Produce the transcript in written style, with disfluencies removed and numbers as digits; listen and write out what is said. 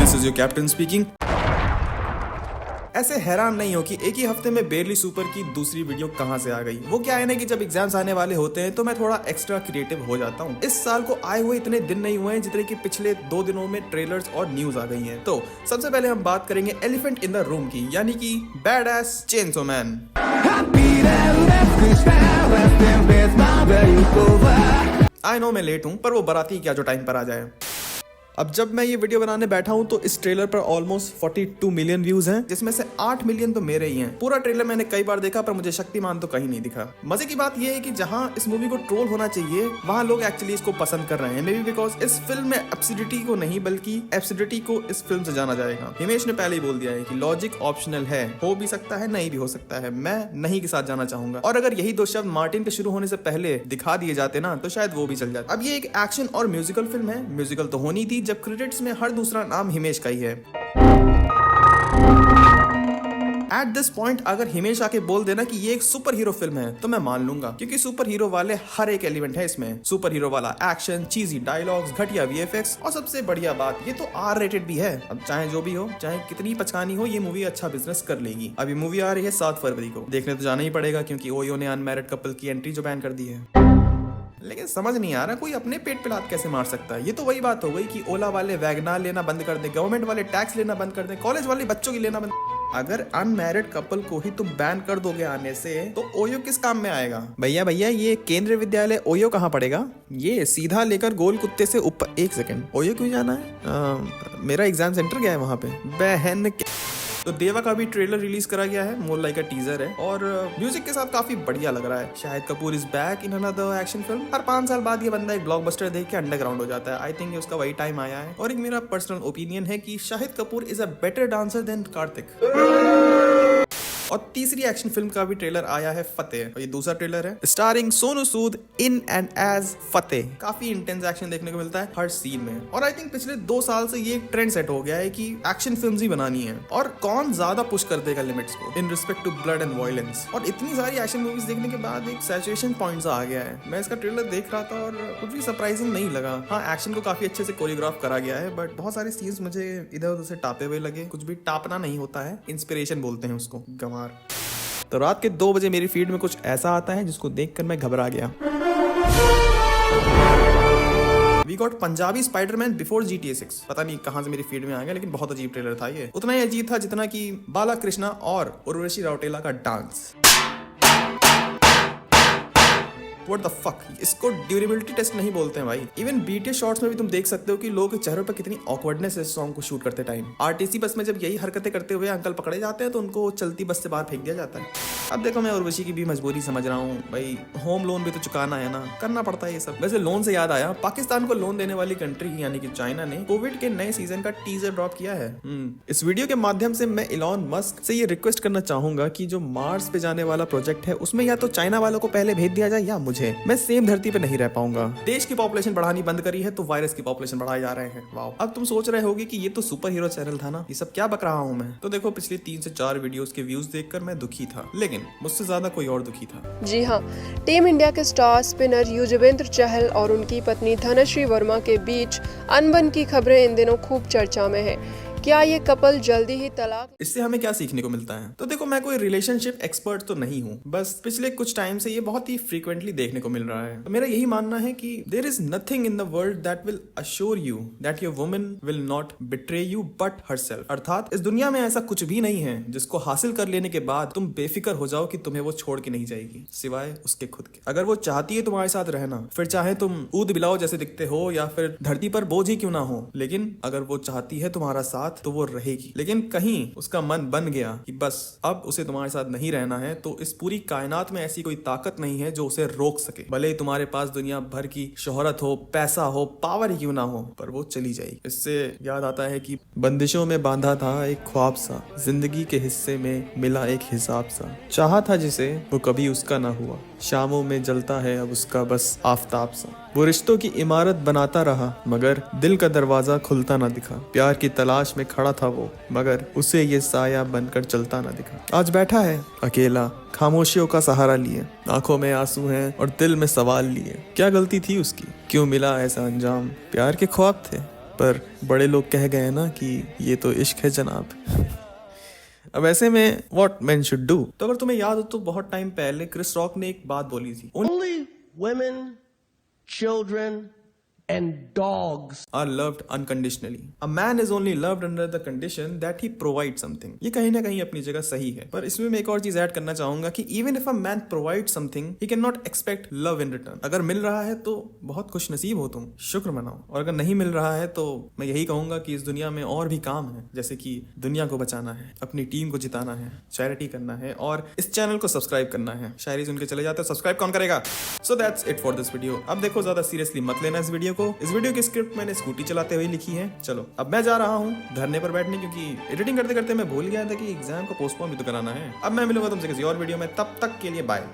This is your captain speaking. ऐसे हैरान नहीं हो कि एक ही हफ्ते में बेरली सुपर की दूसरी वीडियो कहां से आ गई। वो क्या है ना कि जब एग्जाम्स आने वाले होते हैं तो मैं थोड़ा एक्स्ट्रा क्रिएटिव हो जाता हूँ। इस साल को आए हुए इतने दिन नहीं हुए हैं जितने कि पिछले 2 दिनों में ट्रेलर्स और न्यूज आ गई हैं। तो सबसे पहले हम बात करेंगे एलिफेंट इन द रूम की, यानी कि bad S chainsaw man. I know मैं लेट हूँ, पर वो बाराती क्या जो टाइम पर आ जाए। अब जब मैं ये वीडियो बनाने बैठा हूँ तो इस ट्रेलर पर ऑलमोस्ट 42 मिलियन व्यूज हैं, जिसमें से 8 मिलियन तो मेरे ही हैं। पूरा ट्रेलर मैंने कई बार देखा पर मुझे शक्तिमान तो कहीं नहीं दिखा। मजे की बात ये है कि जहाँ इस मूवी को ट्रोल होना चाहिए वहाँ लोग एक्चुअली इसको पसंद कर रहे हैं। मे बी बिकॉज इस फिल्म में एब्सुर्डिटी को नहीं बल्कि एब्सुर्डिटी को इस फिल्म से जाना जाएगा। हिमेश ने पहले ही बोल दिया है कि लॉजिक ऑप्शनल है, हो भी सकता है नहीं भी हो सकता है। मैं नहीं के साथ जाना चाहूंगा, और अगर यही 2 शब्द मार्टिन के शुरू होने से पहले दिखा दिए जाते ना तो शायद वो भी चल जाता। अब ये एक एक्शन और म्यूजिकल फिल्म है। म्यूजिकल तो होनी थी जब क्रेडिट्स में हर दूसरा नाम हिमेश का ही है। एट दिस पॉइंट अगर हिमेश आके बोल देना कि ये एक सुपर हीरो फिल्म है तो मैं मान लूंगा, क्योंकि सुपर हीरो वाले हर एक एलिमेंट है इसमें। सुपर हीरो वाला एक्शन, चीजी डायलॉग्स, घटिया वीएफएक्स, और सबसे बढ़िया बात ये तो आर रेटेड भी है। अब चाहे जो भी हो, चाहे कितनी पचकानी हो, ये मूवी अच्छा बिजनेस कर लेगी। अभी मूवी आ रही है 7 फरवरी को, देखने तो जाना ही पड़ेगा क्योंकि ओयो ने अनमैरिड कपल की एंट्री जो बैन कर दी है। लेकिन समझ नहीं आ रहा कोई अपने पेट पे लात कैसे मार सकता है। ये तो वही बात हो गई कि ओला वाले वैगनार लेना बंद कर दे, गवर्नमेंट वाले टैक्स लेना बंद कर दे, कॉलेज वाले बच्चों की लेना बंद। अगर अनमैरिड कपल को ही तुम बैन कर दोगे आने से तो ओयो किस काम में आएगा? भैया ये केंद्रीय विद्यालय ओयो कहाँ पड़ेगा? ये सीधा लेकर गोल कुत्ते से ऊपर। 1 सेकंड, ओयो क्यों जाना है? मेरा एग्जाम सेंटर गया है वहां पे बहन। तो देवा का भी ट्रेलर रिलीज करा गया है, मोर लाइक अ टीजर है, और म्यूजिक के साथ काफी बढ़िया लग रहा है। Shahid Kapoor is back in another action film. हर 5 साल बाद ये बंदा एक ब्लॉकबस्टर देख के अंडरग्राउंड हो जाता है। आई थिंक उसका वही टाइम आया है। और एक मेरा पर्सनल ओपिनियन है कि Shahid Kapoor is a better dancer than Kartik. और तीसरी एक्शन फिल्म का भी ट्रेलर आया है, फतेह, और ये दूसरा ट्रेलर है starring Sonu Sood in and as Fateh. काफी इंटेंस एक्शन देखने को मिलता है हर सीन में, और आई थिंक पिछले 2 साल से ये एक ट्रेंड सेट हो गया है कि एक्शन फिल्म्स ही बनानी है। और कौन ज्यादा पुश कर देगा लिमिट्स को in respect to blood and violence. और इतनी सारी एक्शन मूवीज देखने के बाद एक सैचुरेशन पॉइंट आ गया है। मैं इसका ट्रेलर देख रहा था और कुछ भी सरप्राइजिंग नहीं लगा। हाँ, एक्शन को काफी अच्छे से कोरियोग्राफ करा गया है, बट बहुत सारे सीन्स मुझे इधर उधर से टापे हुए लगे। कुछ भी टापना नहीं होता है, इंस्पिरेशन बोलते हैं उसको, गंवार। तो रात के 2 बजे मेरी फीड में कुछ ऐसा आता है जिसको देखकर मैं घबरा गया। We got Punjabi Spiderman before GTA 6। पता नहीं कहां से मेरी फीड में आ गया, लेकिन बहुत अजीब ट्रेलर था ये। उतना ही अजीब था जितना कि बाला कृष्णा और उर्वशी राउटेला का डांस। What the fuck? इसको ड्यूरेबिलिटी टेस्ट नहीं बोलते हैं भाई। इवन BTS शॉट्स में भी तुम देख सकते हो कि लोगों के चेहरों पर कितनी ऑकवर्डनेस है इस सॉन्ग को शूट करते टाइम। RTC बस में जब यही हरकतें करते हुए अंकल पकड़े जाते हैं तो उनको चलती बस से बाहर फेंक दिया जाता है। अब देखो, मैं उर्वशी की भी मजबूरी समझ रहा हूँ भाई, होम लोन भी तो चुकाना है ना, करना पड़ता है ये सब। वैसे लोन से याद आया, पाकिस्तान को लोन देने वाली कंट्री यानी कि चाइना ने कोविड के नए सीजन का टीजर ड्रॉप किया है। इस वीडियो के माध्यम से मैं इलॉन मस्क से ये रिक्वेस्ट करना चाहूंगा कि जो मार्स पे जाने वाला प्रोजेक्ट है उसमें या तो चाइना वालों को पहले भेज दिया जाए या मुझे। मैं सेम धरती पे नहीं रह पाऊंगा। देश की पॉपुलेशन बढ़ानी बंद करी है तो वायरस की पॉपुलेशन बढ़ाए जा रहे हैं। वाओ। अब तुम सोच रहे होगे कि ये तो सुपर हीरो चैनल था ना, ये सब क्या बक रहा हूँ मैं। तो देखो, पिछली 3 से 4 वीडियोस के व्यूज देखकर मैं दुखी था, लेकिन मुझसे ज्यादा कोई और दुखी था। जी हाँ, टीम इंडिया के स्टार स्पिनर युजवेंद्र चहल और उनकी पत्नी धनश्री वर्मा के बीच अनबन की खबरें इन दिनों खूब चर्चा में है। क्या ये कपल जल्दी ही तलाक? इससे हमें क्या सीखने को मिलता है? तो देखो, मैं कोई रिलेशनशिप एक्सपर्ट तो नहीं हूँ, बस पिछले कुछ टाइम से ये बहुत ही फ्रीक्वेंटली देखने को मिल रहा है। तो मेरा यही मानना है कि there is nothing in the world that will assure you that your woman will not betray you but herself. अर्थात इस दुनिया में ऐसा कुछ भी नहीं है जिसको हासिल कर लेने के बाद तुम बेफिक्र हो जाओ कि तुम्हें वो छोड़ के नहीं जाएगी, सिवाय उसके खुद के। अगर वो चाहती है तुम्हारे साथ रहना, फिर चाहे तुम ऊद बिलाओ जैसे दिखते हो या फिर धरती पर बोझ ही क्यों ना हो, लेकिन अगर वो चाहती है तुम्हारा साथ तो वो रहेगी। लेकिन कहीं उसका मन बन गया कि बस अब उसे तुम्हारे साथ नहीं रहना है, तो इस पूरी कायनात में ऐसी कोई ताकत नहीं है जो उसे रोक सके। भले ही तुम्हारे पास दुनिया भर की शोहरत हो, पैसा हो, पावर ही क्यों ना हो, पर वो चली जाएगी। इससे याद आता है कि बंदिशों में बांधा था एक ख्वाब सा, जिंदगी के हिस्से में मिला एक हिसाब सा, चाहा था जिसे वो कभी उसका ना हुआ, शामों में जलता है अब उसका बस आफताब सा। वो रिश्तों की इमारत बनाता रहा मगर दिल का दरवाजा खुलता ना दिखा। प्यार की तलाश में खड़ा था वो मगर उसे ये साया बनकर चलता ना दिखा। आज बैठा है अकेला, खामोशियों का सहारा लिए, आंखों में आंसू हैं और दिल में सवाल लिए। क्या गलती थी उसकी, क्यों मिला ऐसा अंजाम? प्यार के ख्वाब थे पर बड़े लोग कह गए ना कि ये तो इश्क है जनाब। अब ऐसे में व्हाट मैन शुड डू। तो अगर तुम्हें याद हो तो बहुत टाइम पहले क्रिस रॉक ने एक बात बोली थी, Only women, children, and dogs are loved unconditionally. A man is only loved under the condition that he provides something. ये कहीं ना कहीं अपनी जगह सही है, पर इसमें मैं एक और चीज ऐड करना चाहूंगा कि even if a man provides something, he cannot expect love in return. अगर मिल रहा है तो बहुत खुशनसीब हो तुम, शुक्र मनाओ, और अगर नहीं मिल रहा है तो मैं यही कहूंगा कि इस दुनिया में और भी काम है, जैसे कि दुनिया को बचाना है, अपनी टीम को जिताना है, चैरिटी करना है और इस चैनल को सब्सक्राइब करना है। शायरी सुन के चले जाते हो, सब्सक्राइब कौन करेगा? So that's it for this video. अब देखो ज्यादा सीरियसली मत लेना इस वीडियो को। इस वीडियो की स्क्रिप्ट मैंने स्कूटी चलाते हुए लिखी है। चलो अब मैं जा रहा हूँ धरने पर बैठने, क्योंकि एडिटिंग करते करते मैं भूल गया था कि एग्जाम को पोस्टपोन भी तो कराना है। अब मैं मिलूंगा तुमसे किसी और वीडियो में, तब तक के लिए बाय।